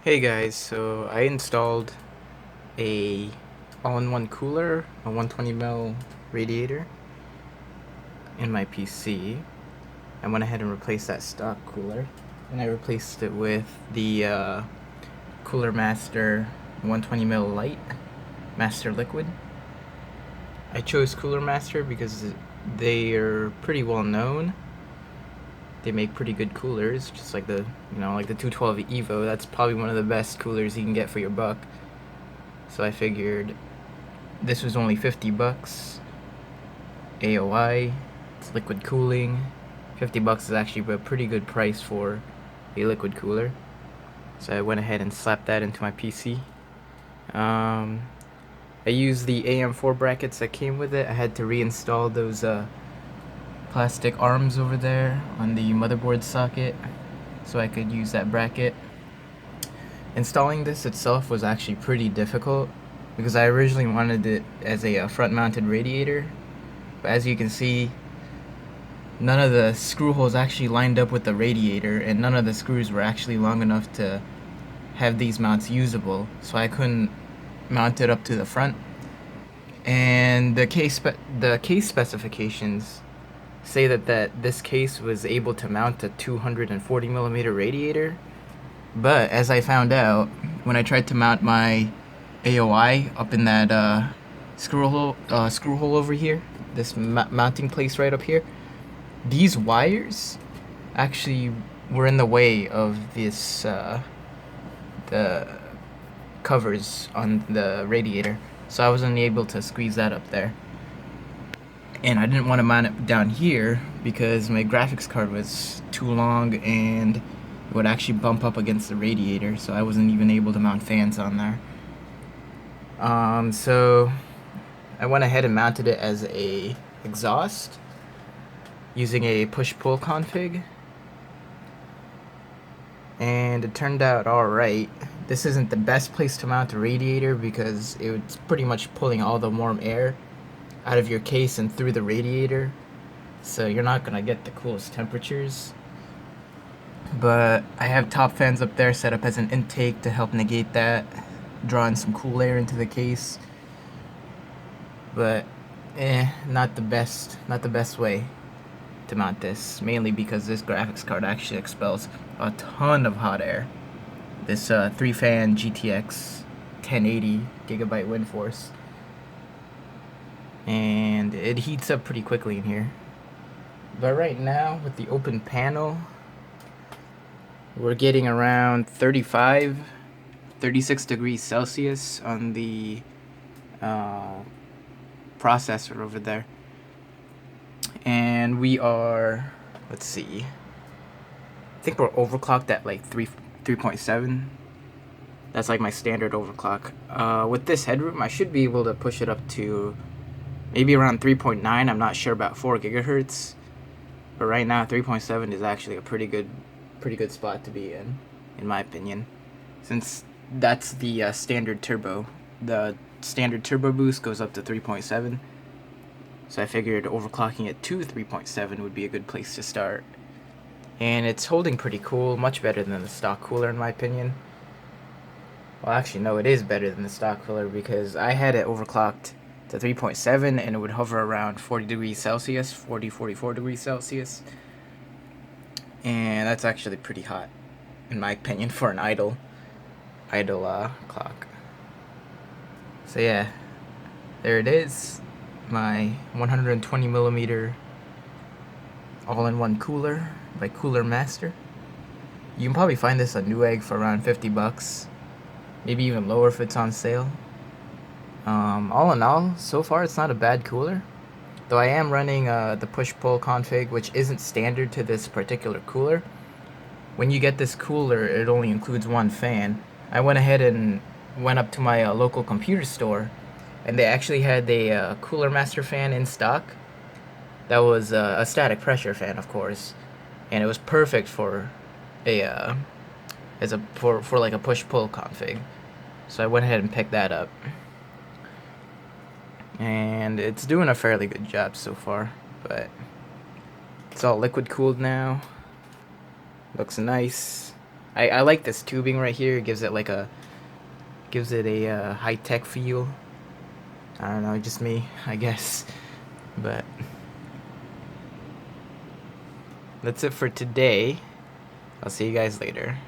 Hey guys, so I installed a all-in-one cooler, a 120 ml radiator in my PC. I went ahead and replaced that stock cooler, and I replaced it with the Cooler Master 120 ml lite Master Liquid. I chose Cooler Master because they are pretty well known. They make pretty good coolers, just like the 212 Evo. That's probably one of the best coolers you can get for your buck. So I figured this was only 50 bucks. AOI, it's liquid cooling. 50 bucks is actually a pretty good price for a liquid cooler. So I went ahead and slapped that into my PC. I used the AM4 brackets that came with it. I had to reinstall those plastic arms over there on the motherboard socket so I could use that bracket. Installing this itself was actually pretty difficult because I originally wanted it as a front-mounted radiator, but as you can see, none of the screw holes actually lined up with the radiator, and none of the screws were actually long enough to have these mounts usable, so I couldn't mount it up to the front. And the case specifications say that this case was able to mount a 240 millimeter radiator, but as I found out when I tried to mount my AOI up in that screw hole over here, this mounting place right up here, these wires actually were in the way of this the covers on the radiator, so I wasn't able to squeeze that up there. And I didn't want to mount it down here because my graphics card was too long and it would actually bump up against the radiator, so I wasn't even able to mount fans on there. So I went ahead and mounted it as a exhaust using a push-pull config, and it turned out alright. This isn't the best place to mount a radiator because it's pretty much pulling all the warm air out of your case and through the radiator, so you're not gonna get the coolest temperatures. But I have top fans up there set up as an intake to help negate that, drawing some cool air into the case. But not the best way to mount this, mainly because this graphics card actually expels a ton of hot air. This 3-fan GTX 1080 gigabyte wind force, and it heats up pretty quickly in here. But right now, with the open panel, we're getting around 36 degrees Celsius on the processor over there. And we are, let's see, I think we're overclocked at like 3.7. That's like my standard overclock. With this headroom, I should be able to push it up to maybe around 3.9. I'm not sure about 4 gigahertz. But right now, 3.7 is actually a pretty good spot to be in my opinion, since that's the standard turbo. The standard turbo boost goes up to 3.7, so I figured overclocking it to 3.7 would be a good place to start. And it's holding pretty cool, much better than the stock cooler in my opinion. Well, actually, no, it is better than the stock cooler because I had it overclocked to 3.7 and it would hover around 40 degrees Celsius, 44 degrees Celsius. And that's actually pretty hot, in my opinion, for an idle clock. So yeah, there it is, my 120 millimeter all-in-one cooler by Cooler Master. You can probably find this on Newegg for around 50 bucks, maybe even lower if it's on sale. All in all, so far it's not a bad cooler, though I am running the push-pull config, which isn't standard to this particular cooler. When you get this cooler, it only includes one fan. I went ahead and went up to my local computer store, and they actually had a Cooler Master fan in stock. That was a static pressure fan, of course, and it was perfect for a for like a push-pull config. So I went ahead and picked that up, and it's doing a fairly good job so far. But it's all liquid cooled now. Looks nice. I like this tubing right here. It gives it like a high-tech feel. I don't know, just me, I guess. But that's it for today. I'll see you guys later.